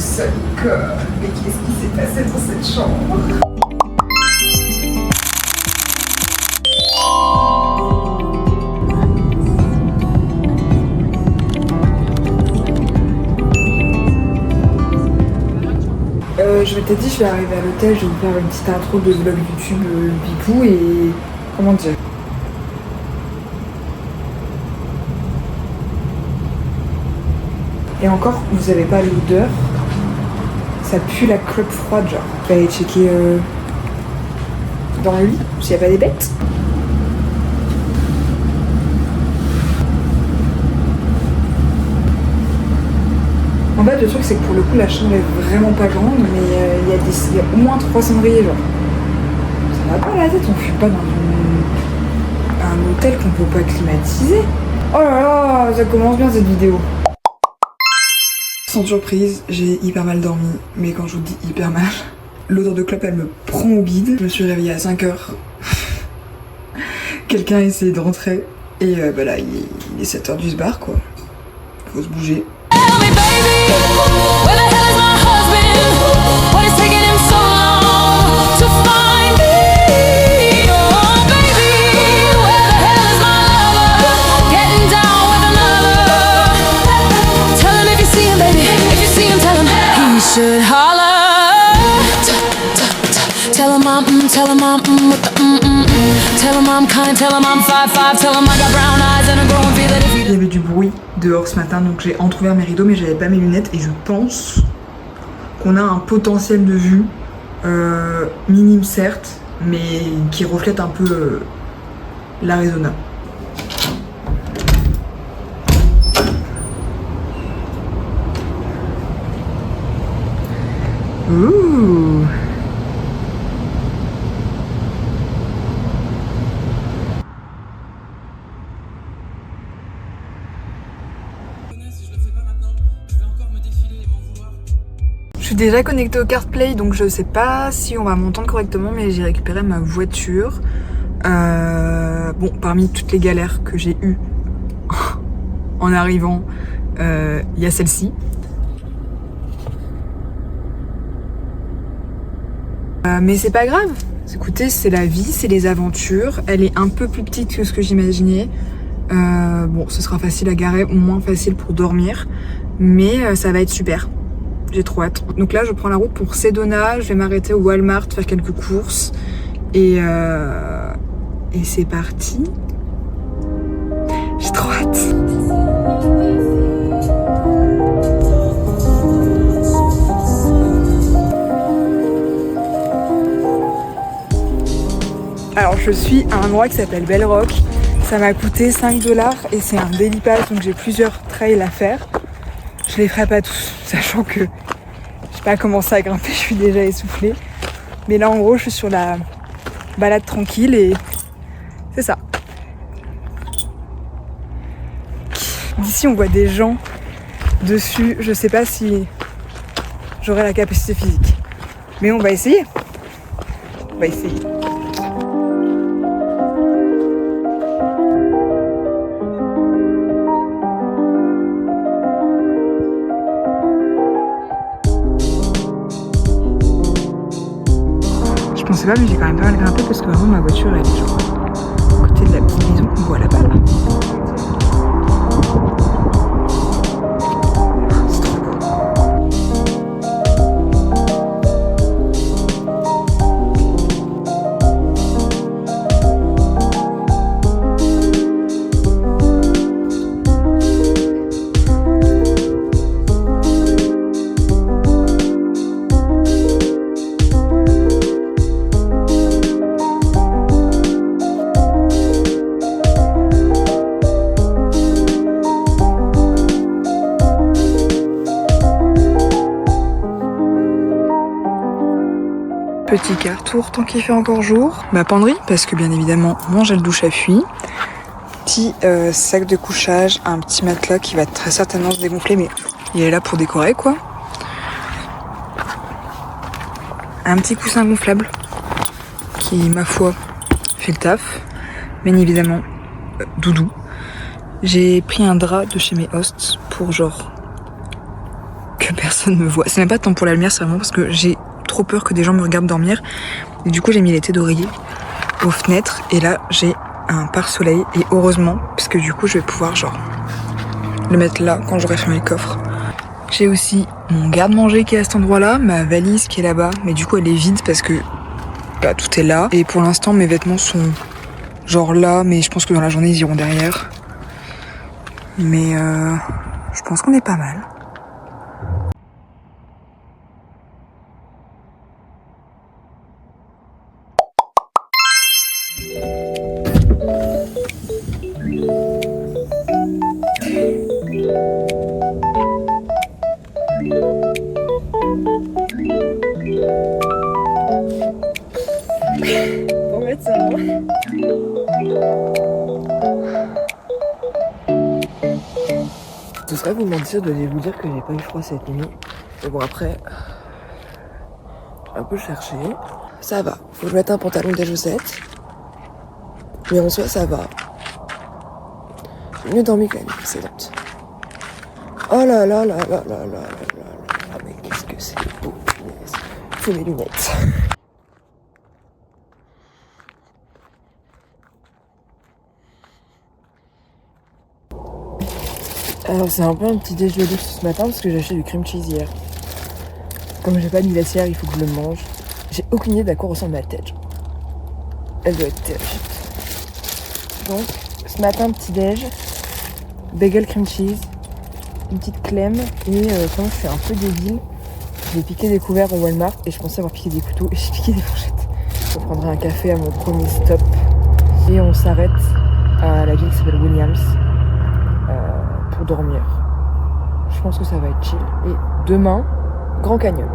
seul corps. Mais qu'est-ce qui s'est passé dans cette chambre? Je m'étais dit, je vais arriver à l'hôtel, je vais vous faire une petite intro de vlog YouTube Pipou et... comment dire? Et encore, vous avez pas l'odeur, ça pue la clope froide, genre. Je vais aller checker dans le lit, s'il n'y a pas des bêtes. En fait, le truc, c'est que pour le coup, la chambre est vraiment pas grande, mais il y a au moins 3 cendriers, genre. Ça va pas la tête, on fuit pas dans un hôtel qu'on peut pas climatiser. Oh là là, ça commence bien cette vidéo. Sans surprise, j'ai hyper mal dormi, mais quand je vous dis hyper mal, l'odeur de clope, elle me prend au bide. Je me suis réveillée à 5h. Quelqu'un a essayé de rentrer, et bah là, il est 7h du bar, quoi. Faut se bouger. Should holler. Tell him I'm tell him I'm with the tell him I'm kind, tell him I'm 5'5", tell him I got brown eyes and a growing feeling if you... Il y avait du bruit dehors ce matin, donc j'ai entrouvert mes rideaux, mais j'avais pas mes lunettes, et je pense qu'on a un potentiel de vue minime certes, mais qui reflète un peu l'Arizona. Ouh. Je suis déjà connectée au CarPlay, donc je sais pas si on va m'entendre correctement, mais j'ai récupéré ma voiture. Bon, parmi toutes les galères que j'ai eues en arrivant, il y a celle-ci. Mais c'est pas grave, écoutez, c'est la vie, c'est les aventures. Elle est un peu plus petite que ce que j'imaginais. Bon, ce sera facile à garer, moins facile pour dormir, mais ça va être super. J'ai trop hâte. Donc là, je prends la route pour Sedona, je vais m'arrêter au Walmart, faire quelques courses, et c'est parti. J'ai trop hâte. Alors je suis à un endroit qui s'appelle Bell Rock, ça m'a coûté 5$ et c'est un daily pass, donc j'ai plusieurs trails à faire. Je les ferai pas tous, sachant que j'ai pas commencé à grimper, je suis déjà essoufflée. Mais là en gros je suis sur la balade tranquille et c'est ça. D'ici on voit des gens dessus, je sais pas si j'aurai la capacité physique. Mais on va essayer. On va essayer. Je sais pas, mais j'ai quand même pas mal grimpé parce que vraiment ma voiture elle est genre à côté de la petite maison qu'on voit là-bas là. C'est trop beau. Petit carrefour tant qu'il fait encore jour. Ma penderie, parce que bien évidemment mon gel douche appuie. Petit sac de couchage, un petit matelas qui va très certainement se dégonfler, mais il est là pour décorer quoi. Un petit coussin gonflable qui, ma foi, fait le taf. Bien évidemment, doudou. J'ai pris un drap de chez mes hosts pour genre que que personne me voit. C'est même pas tant pour la lumière, c'est vraiment parce que j'ai trop peur que des gens me regardent dormir. Et du coup j'ai mis les têtes d'oreiller aux fenêtres et là j'ai un pare-soleil et heureusement parce que du coup je vais pouvoir genre le mettre là quand j'aurai fermé le coffre. J'ai aussi mon garde-manger qui est à cet endroit-là, ma valise qui est là-bas, mais du coup elle est vide parce que bah, tout est là. Et pour l'instant mes vêtements sont genre là, mais je pense que dans la journée ils iront derrière. Mais je pense qu'on est pas mal. Pour mettre ça. Ce serait vous mentir de vous dire que j'ai pas eu froid cette nuit. Mais bon après, un peu cherché. Ça va, faut que je mette un pantalon et des chaussettes. Mais en soi ça va. J'ai mieux dormi que la nuit précédente. Oh là là là là là là là là. Mais qu'est-ce que c'est beau, punaise. Faut mes lunettes. Alors c'est un peu un petit déj de luxe ce matin parce que j'ai acheté du cream cheese hier. Comme j'ai pas de glacière, il faut que je le mange. J'ai aucune idée d'à quoi ressemble ma tête. Elle doit être terrifiante. Donc ce matin petit déj, bagel cream cheese, une petite clem et comme je suis un peu débile, j'ai piqué des couverts au Walmart et je pensais avoir piqué des couteaux et j'ai piqué des fourchettes. Je prendrai un café à mon premier stop et on s'arrête à la ville qui s'appelle Williams. Pour dormir. Je pense que ça va être chill. Et demain, Grand Canyon.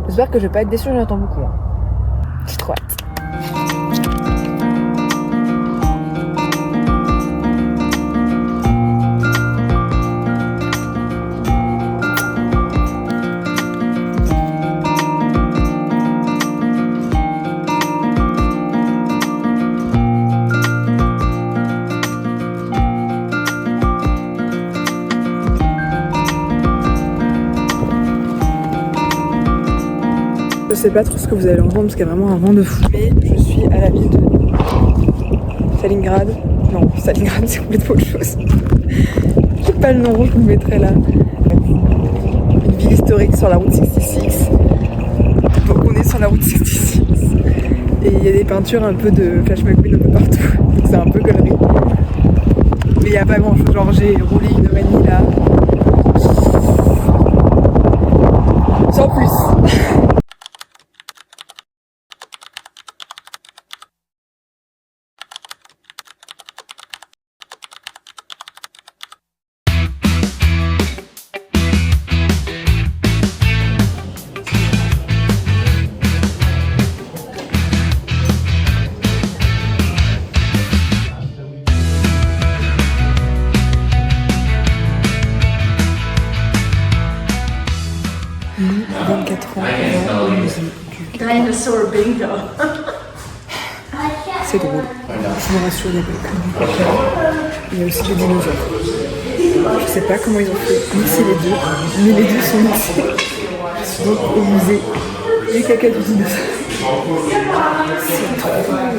J'espère que je vais pas être déçue, j'en attends beaucoup. Hein. J'ai trop hâte. Je sais pas trop ce que vous allez entendre parce qu'il y a vraiment un vent de fou. Mais je suis à la ville de Stalingrad. Non, Stalingrad c'est complètement autre chose. J'ai pas le nom, je vous le mettrai là. Une ville historique sur la route 66. Donc on est sur la route 66. Et il y a des peintures un peu de Flash McQueen un peu partout. Donc c'est un peu galerie. Mais il n'y a pas grand chose. Genre j'ai roulé 1h30 là. Sans plus. Lou, 24 ans, va au musée du Dinosaur bingo. C'est drôle. Je me rassure, il n'y a pas que du caca. Il y a aussi des dinosaures. Je sais pas comment ils ont fait mixer les deux, mais les deux sont mixés. Je suis donc au musée du caca du dinosaure. C'est trop drôle.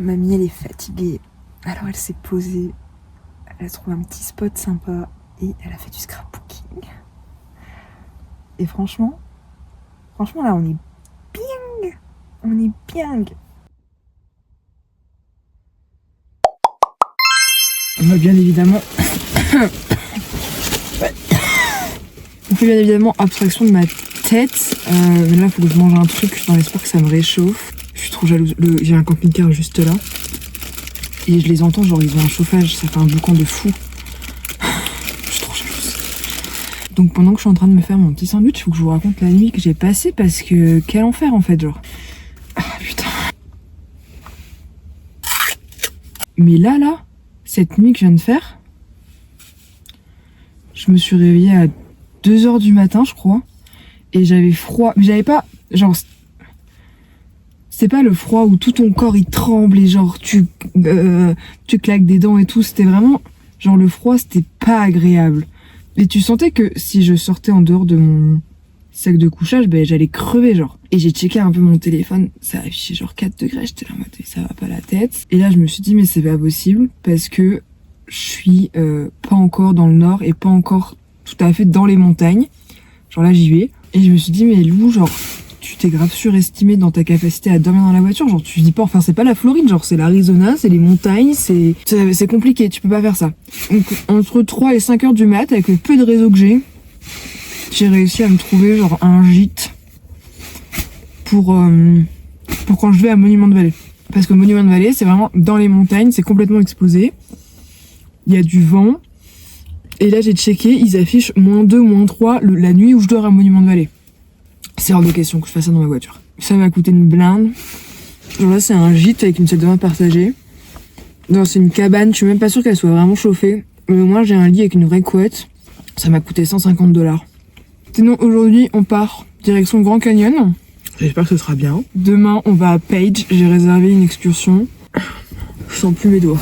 Mamie, elle est fatiguée. Alors elle s'est posée. Elle a trouvé un petit spot sympa et elle a fait du scrapbooking. Et franchement là on est bien. On est bien. On a bien évidemment. Ouais. On fait bien évidemment abstraction de ma tête. Mais là, il faut que je mange un truc dans l'espoir que ça me réchauffe. Je suis trop jalouse. J'ai un camping-car juste là. Et je les entends, genre ils ont un chauffage, ça fait un boucan de fou. Je suis trop jalouse. Donc pendant que je suis en train de me faire mon petit sandwich, il faut que je vous raconte la nuit que j'ai passée parce que quel enfer en fait, genre. Ah putain. Mais là, cette nuit que je viens de faire, je me suis réveillée à 2h du matin, je crois, et j'avais froid. Mais j'avais pas, genre, c'est pas le froid où tout ton corps il tremble et genre tu claques des dents et tout. C'était vraiment, genre le froid, c'était pas agréable. Et tu sentais que si je sortais en dehors de mon sac de couchage, ben j'allais crever genre. Et j'ai checké un peu mon téléphone, ça affichait genre 4 degrés, j'étais là en mode ça va pas la tête. Et là je me suis dit mais c'est pas possible parce que je suis pas encore dans le nord et pas encore tout à fait dans les montagnes. Genre là j'y vais. Et je me suis dit mais Lou, genre tu t'es grave surestimé dans ta capacité à dormir dans la voiture. Genre tu dis pas, enfin c'est pas la Floride, genre c'est l'Arizona, c'est les montagnes, c'est compliqué, tu peux pas faire ça. Donc entre 3 et 5 heures du mat, avec le peu de réseau que j'ai réussi à me trouver genre un gîte pour quand je vais à Monument de Vallée. Parce que Monument de Vallée c'est vraiment dans les montagnes, c'est complètement exposé. Il y a du vent. Et là j'ai checké, ils affichent -2, -3 la nuit où je dors à Monument de Vallée. C'est hors de question que je fasse ça dans ma voiture. Ça m'a coûté une blinde. Genre là c'est un gîte avec une salle de bain partagée. Non, c'est une cabane, je suis même pas sûre qu'elle soit vraiment chauffée. Mais au moins j'ai un lit avec une vraie couette. Ça m'a coûté 150$. Sinon aujourd'hui on part direction Grand Canyon. J'espère que ce sera bien. Demain on va à Page, j'ai réservé une excursion. Je sens plus mes doigts.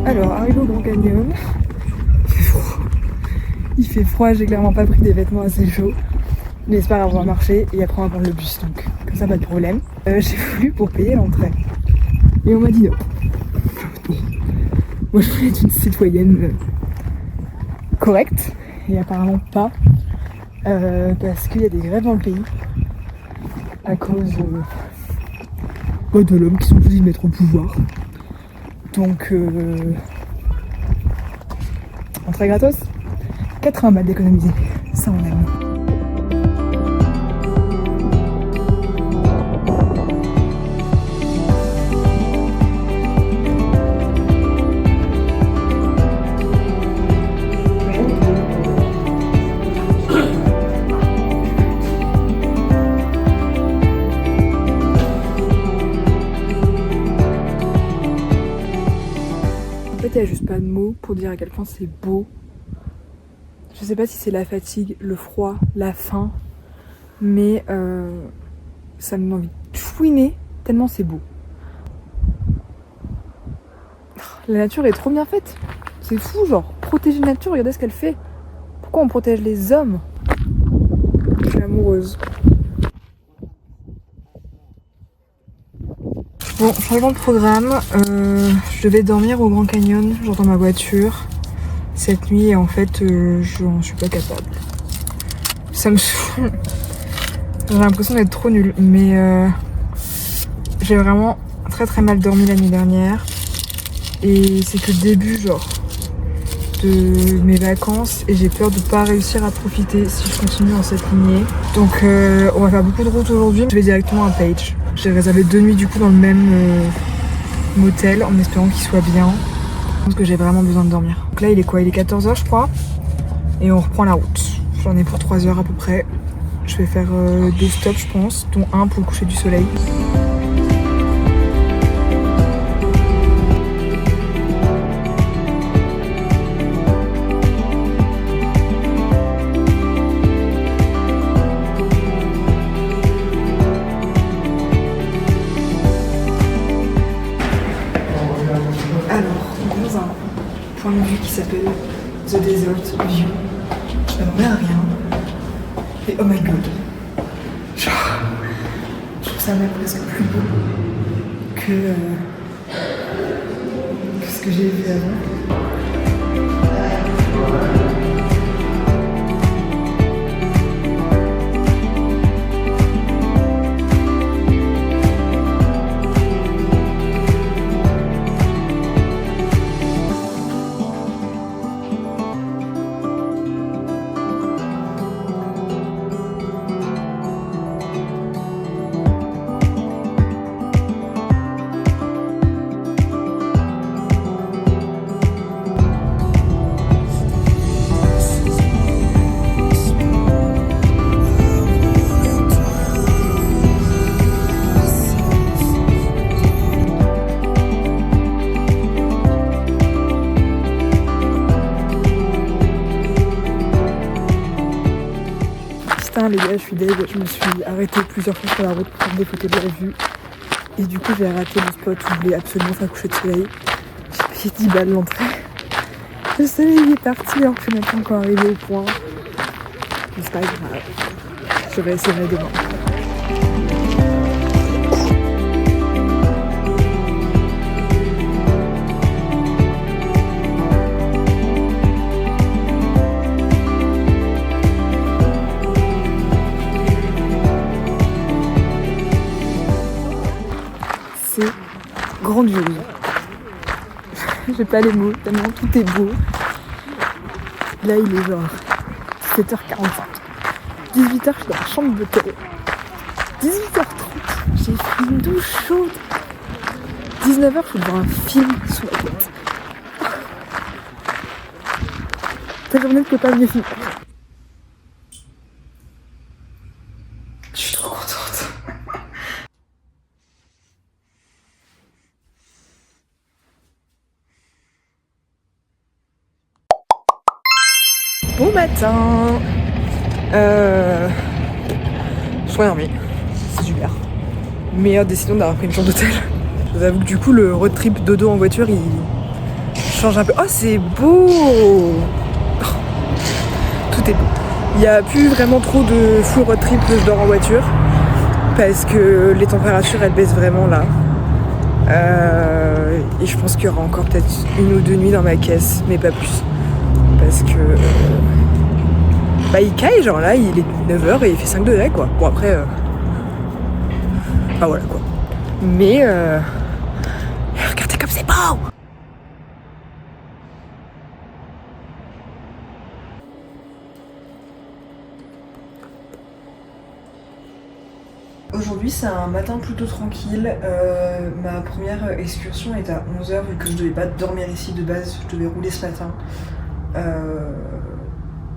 Alors, arrivé au Grand Canyon, il fait froid. Il fait froid, j'ai clairement pas pris des vêtements assez chauds. Mais c'est pas grave, on va marcher et après on va prendre le bus, donc comme ça pas de problème. J'ai voulu pour payer l'entrée. Et on m'a dit non. Bon. Moi je voulais être une citoyenne correcte, et apparemment pas. Parce qu'il y a des grèves dans le pays. À cause de l'homme qui sont voulu mettre au pouvoir. Donc, entrée gratos, 80 balles d'économiser, ça on aime. Il n'y a juste pas de mots pour dire à quel point c'est beau. Je sais pas si c'est la fatigue, le froid, la faim, mais ça me donne envie de chouiner tellement c'est beau. La nature est trop bien faite. C'est fou, genre, protéger la nature, regardez ce qu'elle fait. Pourquoi on protège les hommes? Je suis amoureuse. Bon, changement de programme, je vais dormir au Grand Canyon, genre dans ma voiture, cette nuit, et en fait, je n'en suis pas capable. Ça me saoule. J'ai l'impression d'être trop nulle, mais j'ai vraiment très très mal dormi la nuit dernière, et c'est que le début, genre, de mes vacances, et j'ai peur de pas réussir à profiter si je continue dans cette lignée. Donc, on va faire beaucoup de route aujourd'hui, je vais directement à Page. J'ai réservé 2 nuits du coup dans le même motel en espérant qu'il soit bien. Je pense que j'ai vraiment besoin de dormir. Donc là il est quoi? Il est 14h je crois. Et on reprend la route. J'en ai pour 3 heures à peu près. Je vais faire 2 stops je pense, dont un pour le coucher du soleil. Point de vue qui s'appelle The Desert View. Je m'attendais à rien. Et oh my god. Genre, je trouve ça même presque plus beau que ce que j'ai vu avant. les gars, je suis deg, je me suis arrêtée plusieurs fois sur la route pour prendre des photos de la vue. Et du coup j'ai raté le spot où je voulais absolument faire coucher de soleil. J'ai payé 10 balles l'entrée. Le soleil est parti alors que je suis même pas encore arrivée au point. Mais c'est pas grave. Je réessayerai demain. C'est grandiose. J'ai pas les mots, tellement tout est beau. Là il est genre 17h45. 18h je suis dans la chambre d'hôtel. 18h30 j'ai pris une douche chaude. 19h je suis devant un film sous la tête. Ta journée ne peut pas mieux finir. Je suis trop contente. Bon matin. Je suis endormie. C'est super. Meilleure décision d'avoir pris une chambre d'hôtel. Je vous avoue que du coup le road trip dodo en voiture il change un peu. Oh c'est beau. Tout est beau. Il n'y a plus vraiment trop de full road trip que je dors en voiture. Parce que les températures elles baissent vraiment là. Et je pense qu'il y aura encore peut-être 1 ou 2 nuits dans ma caisse, mais pas plus. Parce que bah il caille, genre là il est 9h et il fait 5 degrés quoi. Bon après bah voilà quoi. Mais regardez comme c'est beau. Aujourd'hui c'est un matin plutôt tranquille. Ma première excursion est à 11h vu que je devais pas dormir ici de base, je devais rouler ce matin.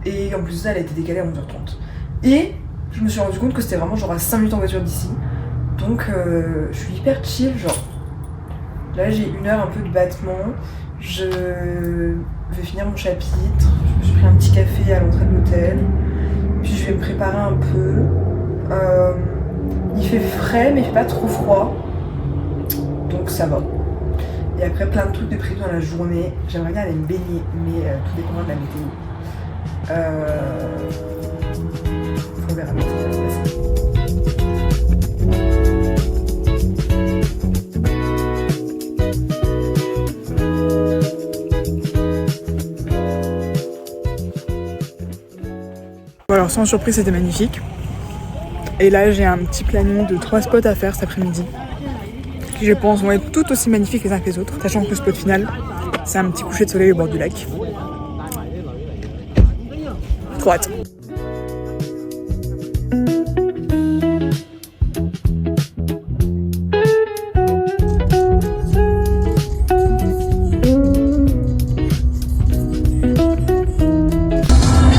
Et en plus de ça elle a été décalée à 11h30. Et je me suis rendu compte que c'était vraiment genre à 5 minutes en voiture d'ici. Donc je suis hyper chill, genre là j'ai 1 heure un peu de battement. Je vais finir mon chapitre, je me suis pris un petit café à l'entrée de l'hôtel. Puis je vais me préparer un peu. Il fait frais mais il fait pas trop froid. Donc ça va. Et après plein de trucs de prévu dans la journée. J'aimerais bien aller me baigner, mais tout dépendra de la météo. On verra bien si ça va se passer. Bon alors sans surprise c'était magnifique. Et là j'ai un petit planning de 3 spots à faire cet après-midi. Qui je pense vont être tout aussi magnifiques les uns que les autres. Sachant que le spot final c'est un petit coucher de soleil au bord du lac. Trop hâte.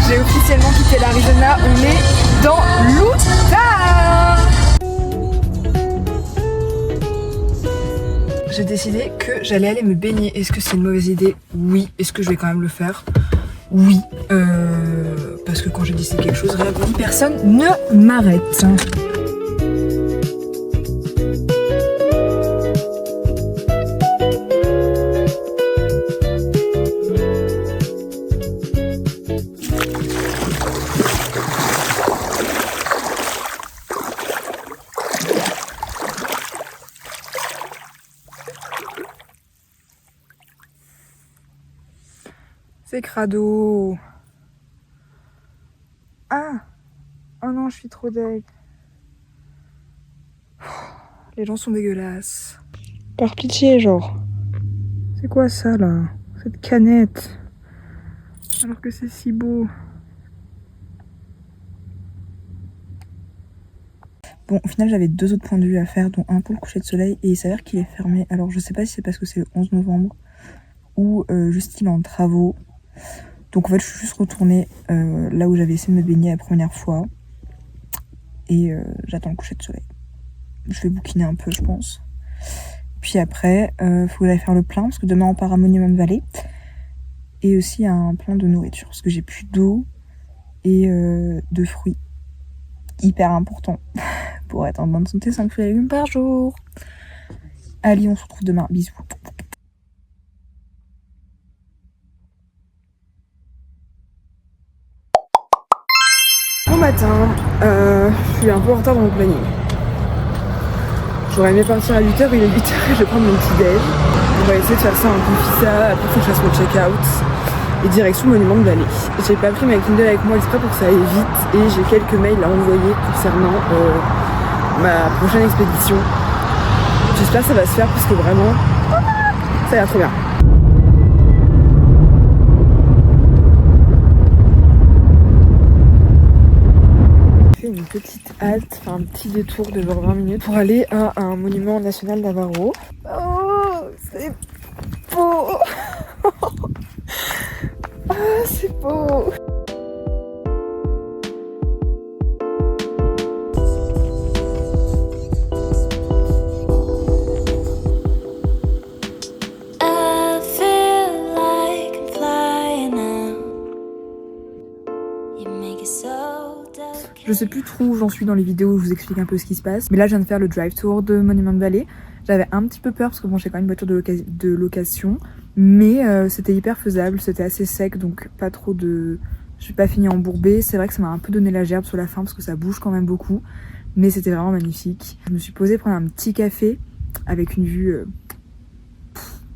J'ai officiellement quitté l'Arizona, on est dans l'Utah. J'ai décidé que j'allais aller me baigner. Est-ce que c'est une mauvaise idée? Oui. Est-ce que je vais quand même le faire? Oui. Parce que quand j'ai décidé quelque chose, réellement, personne ne m'arrête. C'est crado. Ah. Oh non, je suis trop deg. Les gens sont dégueulasses. Par pitié, genre. C'est quoi ça, là? Cette canette. Alors que c'est si beau. Bon, au final, j'avais 2 autres points de vue à faire, dont un pour le coucher de soleil, et il s'avère qu'il est fermé. Alors, je sais pas si c'est parce que c'est le 11 novembre, ou juste il est en travaux. Donc en fait je suis juste retournée là où j'avais essayé de me baigner la première fois. Et j'attends le coucher de soleil. Je vais bouquiner un peu je pense. Puis après faut que j'aille faire le plein parce que demain on part à Monument Valley. Et aussi un plein de nourriture parce que j'ai plus d'eau et de fruits. hyper important pour être en bonne santé, 5 fruits et légumes par jour. Allez, on se retrouve demain. Bisous. Bon matin, je suis un peu en retard dans mon planning. J'aurais aimé partir à 8h, il est 8h et je vais prendre mon petit déj. On va essayer de faire ça un peu fissa, après faut que je fasse mon check-out. Et direction Monument de Vallée. J'ai pas pris ma Kindle avec moi exprès pour que ça aille vite et j'ai quelques mails à envoyer concernant ma prochaine expédition. J'espère que ça va se faire parce que vraiment, ça a l'air trop bien. Une petite halte, enfin un petit détour de genre 20 minutes pour aller à un monument national navarro. Oh, c'est beau. Ah, c'est beau. Je sais plus trop où j'en suis dans les vidéos où je vous explique un peu ce qui se passe. Mais là, je viens de faire le drive tour de Monument de Vallée. J'avais un petit peu peur parce que bon, j'ai quand même une voiture de location. Mais c'était hyper faisable, c'était assez sec, donc pas trop de... Je suis pas fini embourbée. C'est vrai que ça m'a un peu donné la gerbe sur la fin parce que ça bouge quand même beaucoup. Mais c'était vraiment magnifique. Je me suis posée prendre un petit café avec une vue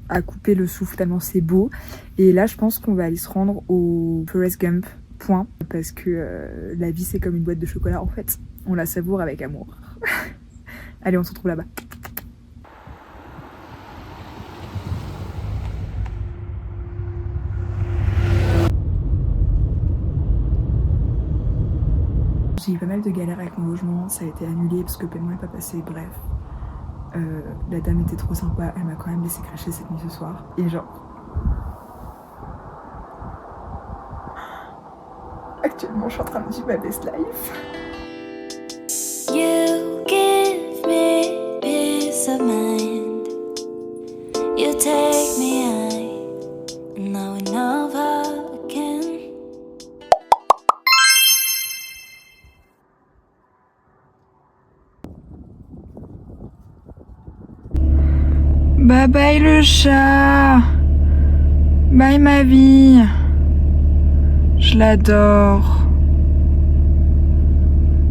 à couper le souffle tellement c'est beau. Et là, je pense qu'on va aller se rendre au Forrest Gump. Point, parce que la vie c'est comme une boîte de chocolat en fait, on la savoure avec amour. Allez, on se retrouve là-bas. J'ai eu pas mal de galères avec mon logement, ça a été annulé parce que le paiement n'est pas passé, bref. La dame était trop sympa, elle m'a quand même laissé cracher cette nuit ce soir. Et genre... Actuellement, je suis en train de vivre ma best life. You give me peace of mind. You take me high. Now we never again. Bye bye le chat. Bye ma vie. Je l'adore.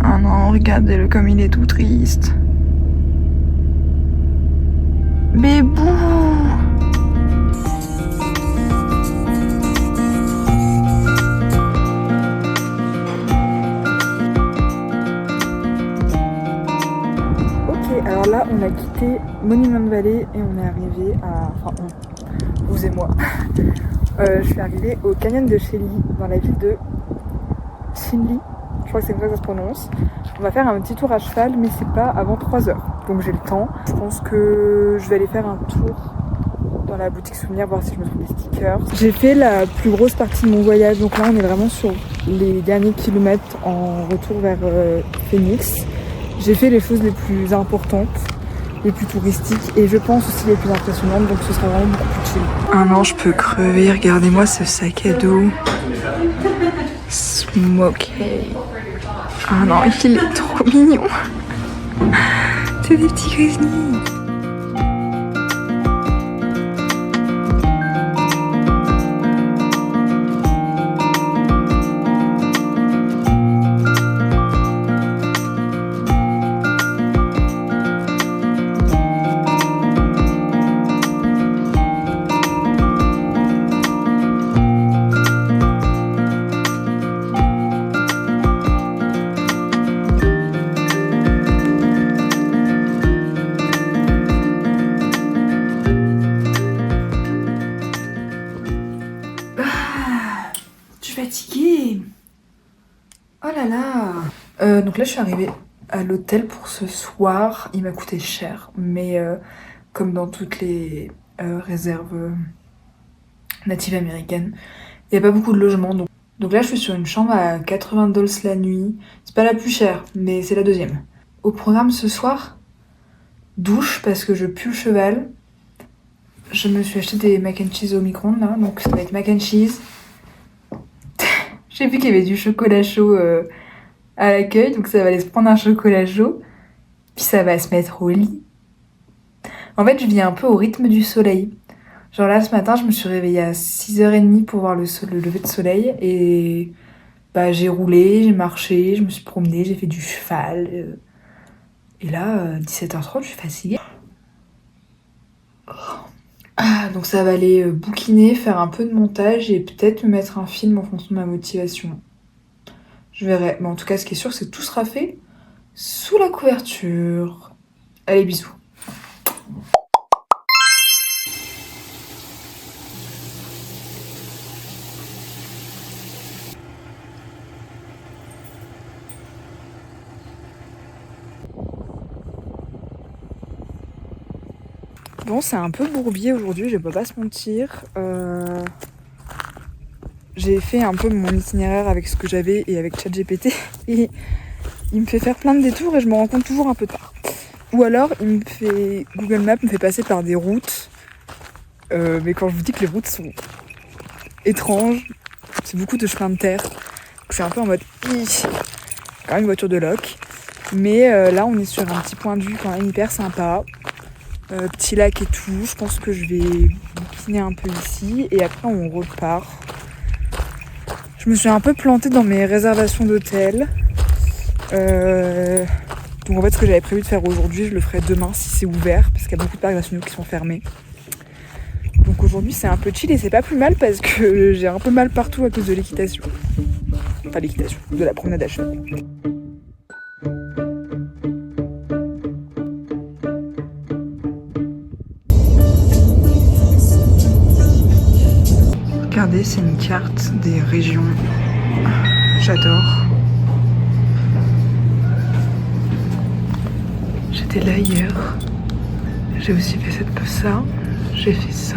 Ah non, regardez-le comme il est tout triste. Bébou. Ok, alors là, on a quitté Monument de Vallée et on est arrivé à... Enfin, vous et moi. Je suis arrivée au canyon de Shelly, dans la ville de Shinli. Je crois que c'est comme ça que ça se prononce. On va faire un petit tour à cheval, mais c'est pas avant 3h. Donc j'ai le temps. Je pense que je vais aller faire un tour dans la boutique souvenir, voir si je me trouve des stickers. J'ai fait la plus grosse partie de mon voyage. Donc là, on est vraiment sur les derniers kilomètres en retour vers Phoenix. J'ai fait les choses les plus importantes, les plus touristiques et je pense aussi les plus impressionnantes, donc ce sera vraiment beaucoup plus chill. Ah non, je peux crever, regardez-moi ce sac à dos. Smokey. Ah non, il est trop mignon. C'est des petits grisnis. Fatiguée. Oh là là. Donc là je suis arrivée à l'hôtel pour ce soir. Il m'a coûté cher, mais comme dans toutes les réserves natives américaines, il n'y a pas beaucoup de logements. Donc là je suis sur une chambre à $80 la nuit. C'est pas la plus chère, mais c'est la deuxième. Au programme ce soir, douche parce que je pue le cheval. Je me suis acheté des mac and cheese au micro-ondes là, donc ça va être mac and cheese. J'ai vu qu'il y avait du chocolat chaud à l'accueil, donc ça va aller se prendre un chocolat chaud, puis ça va se mettre au lit. En fait, je vis un peu au rythme du soleil. Genre là, ce matin, je me suis réveillée à 6h30 pour voir le lever de soleil, et bah, j'ai roulé, j'ai marché, je me suis promenée, j'ai fait du cheval. Et là, 17h30, je suis fatiguée. Ah, donc ça va aller bouquiner, faire un peu de montage et peut-être me mettre un film en fonction de ma motivation. Je verrai. Mais en tout cas, ce qui est sûr, c'est que tout sera fait sous la couverture. Allez, bisous. Bon, c'est un peu bourbier aujourd'hui, je peux pas se mentir. J'ai fait un peu mon itinéraire avec ce que j'avais et avec ChatGPT. Et il me fait faire plein de détours et je me rends compte toujours un peu tard. Ou alors, Google Maps me fait passer par des routes. Mais quand je vous dis que les routes sont étranges, c'est beaucoup de chemin de terre. Donc je suis un peu en mode, quand même une voiture de loc. Mais là, on est sur un petit point de vue quand même hyper sympa. Petit lac et tout. Je pense que je vais bouquiner un peu ici. Et après, on repart. Je me suis un peu plantée dans mes réservations d'hôtel. Donc en fait, ce que j'avais prévu de faire aujourd'hui, je le ferai demain si c'est ouvert. Parce qu'il y a beaucoup de parcs nationaux qui sont fermés. Donc aujourd'hui, c'est un peu chill et c'est pas plus mal parce que j'ai un peu mal partout à cause de l'équitation. Enfin, l'équitation, de la promenade à cheval. Regardez, c'est une carte des régions. J'adore. J'étais là hier. J'ai aussi fait ça. J'ai fait ça.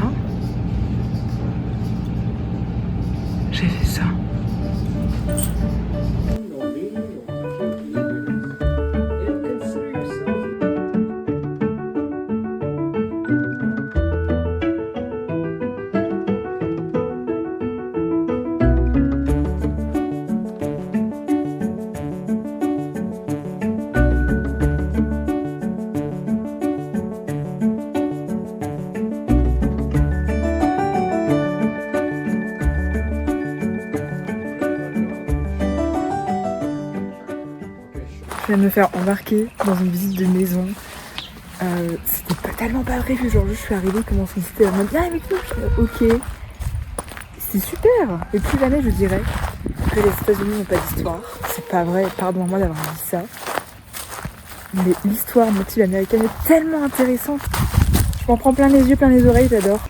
J'ai fait ça. Je viens de me faire embarquer dans une visite de maison. C'était tellement pas prévu, genre je suis arrivée, comment c'était, elle m'a dit avec nous, ok. C'est super. Et plus jamais je dirais que les États-Unis n'ont pas d'histoire. C'est pas vrai, pardon-moi d'avoir dit ça. Mais l'histoire motive américaine est tellement intéressante. Je m'en prends plein les yeux, plein les oreilles, j'adore.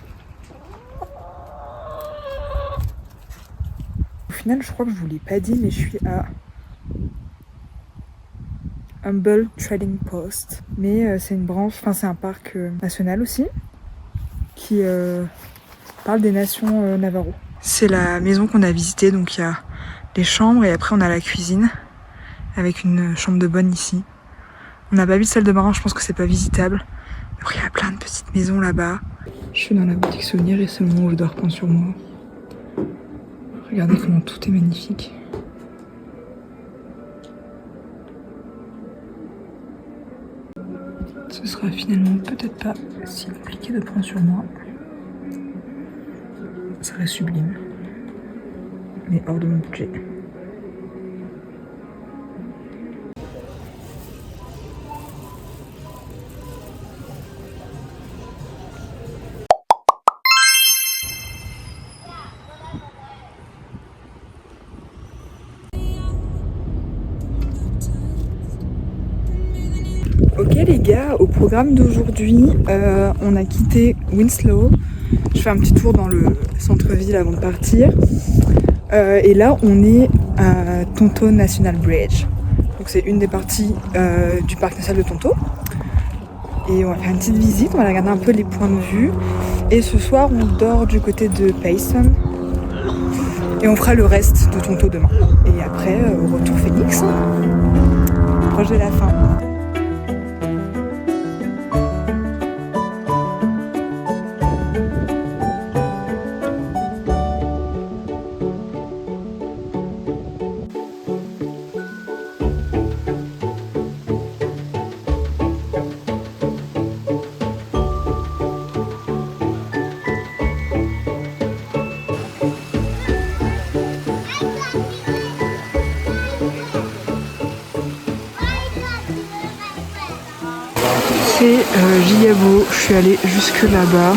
Au final, je crois que je vous l'ai pas dit, mais je suis à Humboldt Trading Post. Mais c'est une branche, enfin c'est un parc national aussi, qui parle des nations Navajo. C'est la maison qu'on a visitée, donc il y a les chambres et après on a la cuisine avec une chambre de bonne ici. On n'a pas vu de salle de bain, je pense que c'est pas visitable. Après il y a plein de petites maisons là-bas. Je suis dans la boutique souvenir et c'est le moment où je dois reprendre sur moi. Regardez comment tout est magnifique. Ce sera finalement peut-être pas si compliqué de prendre sur moi. Ça serait sublime. Mais hors de mon budget. Ok les gars, au programme d'aujourd'hui, on a quitté Winslow. Je fais un petit tour dans le centre-ville avant de partir. Et là, on est à Tonto National Bridge. Donc c'est une des parties du parc national de Tonto. Et on va faire une petite visite, on va regarder un peu les points de vue. Et ce soir, on dort du côté de Payson. Et on fera le reste de Tonto demain. Et après, retour Phoenix. Proche de la fin. chez Gigabo. Je suis allée jusque là-bas.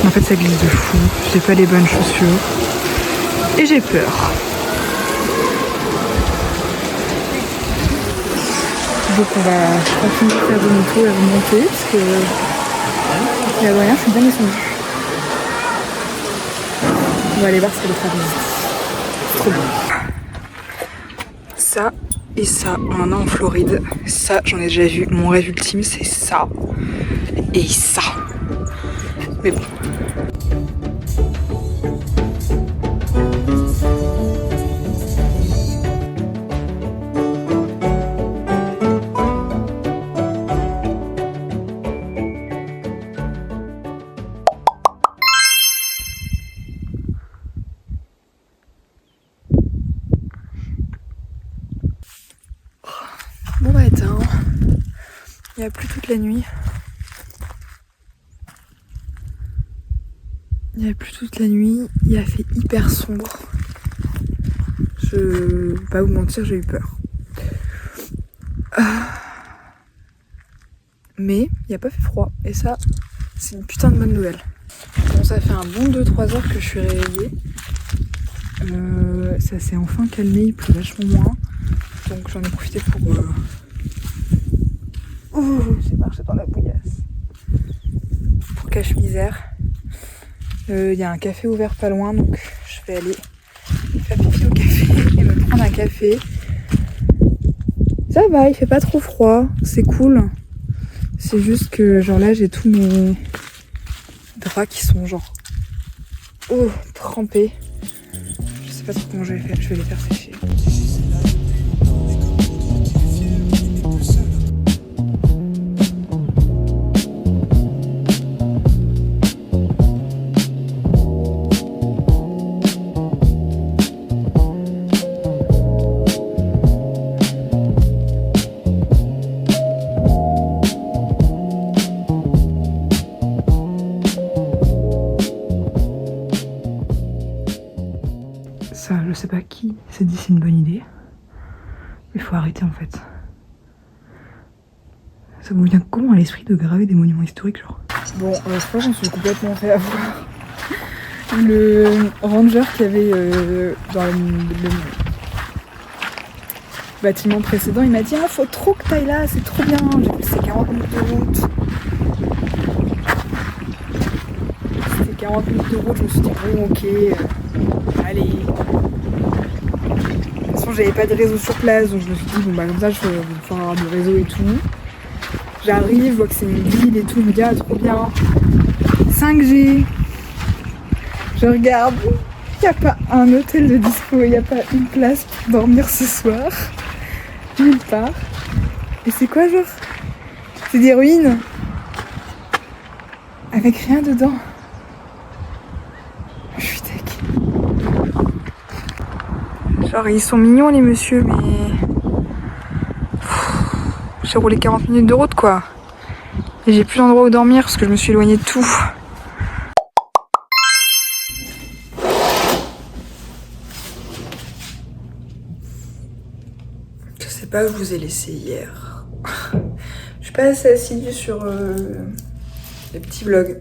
En fait, ça glisse de fou. J'ai pas les bonnes chaussures. Et j'ai peur. Donc on va continuer de faire de moto et remonter parce que l'Adrien c'est bien descendu. On va aller voir ce qu'il y a d'autre à visiter. C'est trop beau. Ça et ça, on en a en Floride. Ça, j'en ai déjà vu. Mon rêve ultime, c'est ça. Et ça. Mais bon. Bon matin, il n'y a plus toute la nuit. Il a fait hyper sombre. Je vais pas vous mentir, j'ai eu peur. Mais il n'y a pas fait froid et ça, c'est une putain de bonne nouvelle. Bon, ça fait un bon 2-3 heures que je suis réveillée. Ça s'est enfin calmé, il pleut vachement moins. Donc j'en ai profité pour j'ai marché dans la bouillasse. Pour cache-misère. Il y a un café ouvert pas loin, donc je vais aller faire pipi au café et me prendre un café. Ça va, il fait pas trop froid, c'est cool. C'est juste que genre là j'ai tous mes draps qui sont genre trempés. Je sais pas trop comment je vais faire, je vais les faire sécher. Ça, je sais pas qui s'est dit c'est une bonne idée. Mais il faut arrêter en fait. Ça vous vient comment à l'esprit de graver des monuments historiques genre? Bon, je crois que j'en suis complètement fait avoir. Le ranger qu'il y avait dans le bâtiment précédent, il m'a dit « Ah, faut trop que t'ailles là, c'est trop bien !» J'ai dit « C'est 40 minutes de route. » C'était 40 minutes de route, je me suis dit « Bon, ok, allez. » De toute façon, j'avais pas de réseau sur place, donc je me suis dit « Bon, bah comme ça, je vais faire avoir du réseau et tout. » J'arrive, je vois que c'est une ville et tout, je me dis « Ah, trop bien. 5G. » Je regarde, il n'y a pas un hôtel de dispo, il n'y a pas une place pour dormir ce soir. Nulle part. Et c'est quoi genre? C'est des ruines avec rien dedans. Je suis tech. Genre ils sont mignons les messieurs, mais j'ai roulé 40 minutes de route quoi. Et j'ai plus d'endroit où dormir parce que je me suis éloignée de tout. Je sais pas où je vous ai laissé hier. Je suis pas assez assidue sur les petits vlogs.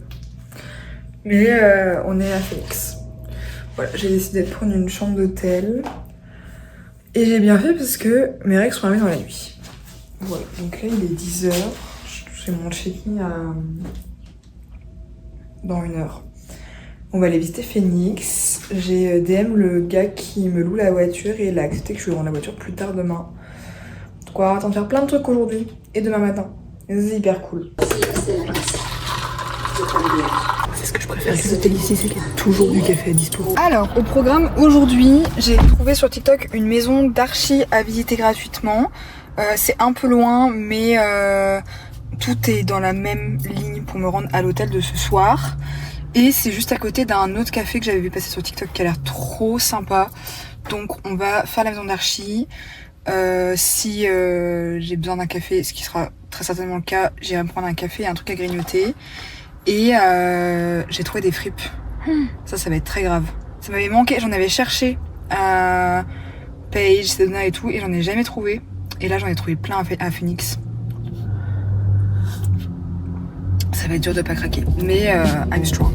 Mais on est à Phoenix. Voilà, j'ai décidé de prendre une chambre d'hôtel. Et j'ai bien fait parce que mes règles sont arrivées dans la nuit. Voilà, donc là il est 10h. J'ai mon check-in dans 1 heure. On va aller visiter Phoenix. J'ai DM le gars qui me loue la voiture et il a accepté que je lui rende la voiture plus tard demain. Donc on va attendre de faire plein de trucs aujourd'hui et demain matin. Et c'est hyper cool. C'est ce que je préfère avec les hôtels ici, c'est qu'il y a toujours du café à dispo. Alors, au programme aujourd'hui, j'ai trouvé sur TikTok une maison d'archi à visiter gratuitement. C'est un peu loin, mais tout est dans la même ligne pour me rendre à l'hôtel de ce soir. Et c'est juste à côté d'un autre café que j'avais vu passer sur TikTok qui a l'air trop sympa. Donc on va faire la maison d'archi. Si j'ai besoin d'un café, ce qui sera très certainement le cas, j'irai me prendre un café et un truc à grignoter. Et j'ai trouvé des fripes. Ça va être très grave. Ça m'avait manqué, j'en avais cherché à Page, Sedona et tout, et j'en ai jamais trouvé. Et là j'en ai trouvé plein à Phoenix. ça va être dur de pas craquer. Mais I'm strong.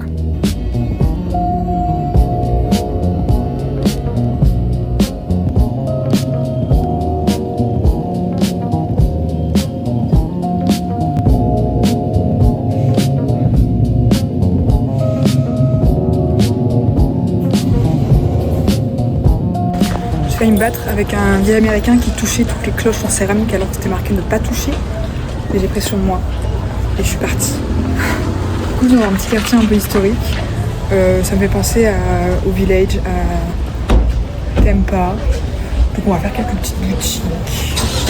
J'ai failli me battre avec un vieil américain qui touchait toutes les cloches en céramique alors que c'était marqué ne pas toucher. Et j'ai pris sur moi et je suis partie. Du coup, dans un petit quartier un peu historique, ça me fait penser au village, à Tampa. Donc on va faire quelques petites boutiques.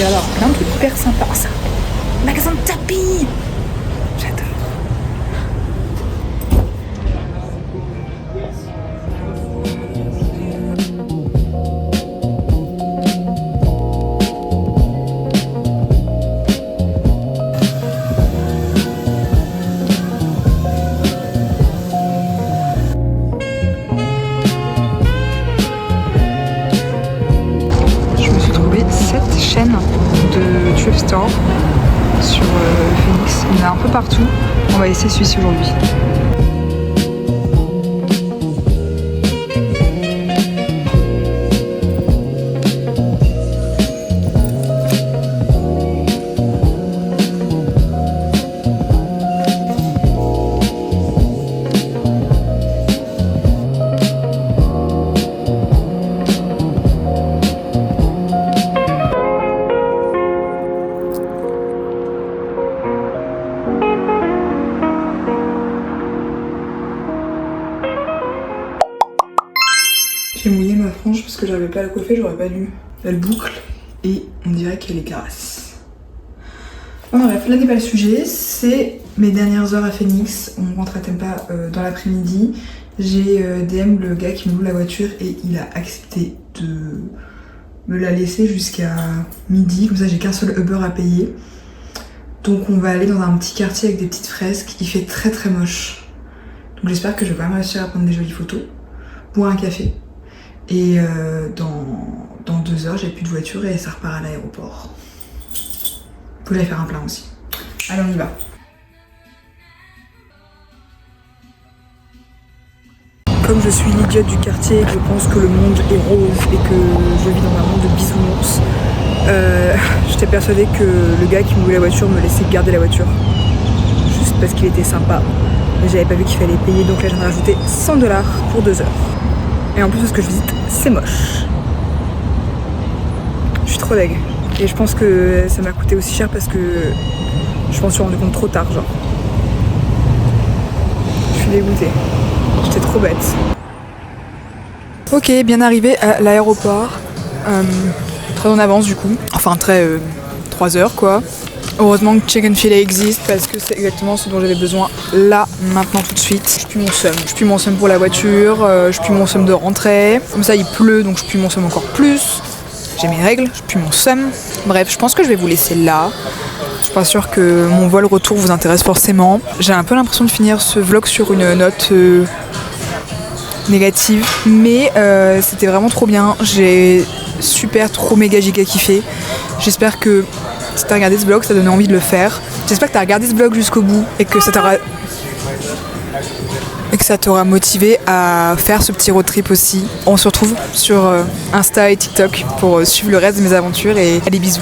Et alors, plein de trucs hyper sympas. Ça, magasin de tapis. J'adore. De thrift store sur Phoenix. Il y en a un peu partout. On va essayer celui-ci aujourd'hui. J'ai mouillé ma frange parce que j'avais pas à la coiffer, j'aurais pas dû. Elle boucle et on dirait qu'elle est grasse. Bon bref, là n'est pas le sujet, c'est mes dernières heures à Phoenix. On rentre à Tampa dans l'après-midi. J'ai DM le gars qui me loue la voiture et il a accepté de me la laisser jusqu'à midi. Comme ça j'ai qu'un seul Uber à payer. Donc on va aller dans un petit quartier avec des petites fresques. Il fait très très moche. Donc j'espère que je vais quand même réussir à prendre des jolies photos. Boire un café. Et dans 2 heures, j'ai plus de voiture et ça repart à l'aéroport. Faut que j'aille faire un plein aussi. Allez, on y va. Comme je suis l'idiote du quartier et que je pense que le monde est rose et que je vis dans un monde de bisounours, j'étais persuadée que le gars qui me louait la voiture me laissait garder la voiture. Juste parce qu'il était sympa. Mais j'avais pas vu qu'il fallait payer, donc là j'en ai rajouté 100 $ pour 2 heures. Et en plus, ce que je visite, c'est moche. Je suis trop deg. Et je pense que ça m'a coûté aussi cher parce que je m'en suis rendu compte trop tard, genre. Je suis dégoûtée. J'étais trop bête. Ok, bien arrivé à l'aéroport. Très en avance du coup. Enfin, très 3 heures quoi. Heureusement que Chicken Filet existe parce que c'est exactement ce dont j'avais besoin là, maintenant, tout de suite. Je pue mon seum. Je pue mon seum pour la voiture, je pue mon seum de rentrer. Comme ça il pleut donc je pue mon seum encore plus. J'ai mes règles, je pue mon seum. Bref, je pense que je vais vous laisser là. Je suis pas sûre que mon vol retour vous intéresse forcément. J'ai un peu l'impression de finir ce vlog sur une note négative. Mais c'était vraiment trop bien. J'ai super trop méga giga kiffé. J'espère que si t'as regardé ce vlog, ça t'a donné envie de le faire. J'espère que t'as regardé ce vlog jusqu'au bout et que ça t'aura motivé à faire ce petit road trip aussi. On se retrouve sur Insta et TikTok pour suivre le reste de mes aventures et allez bisous.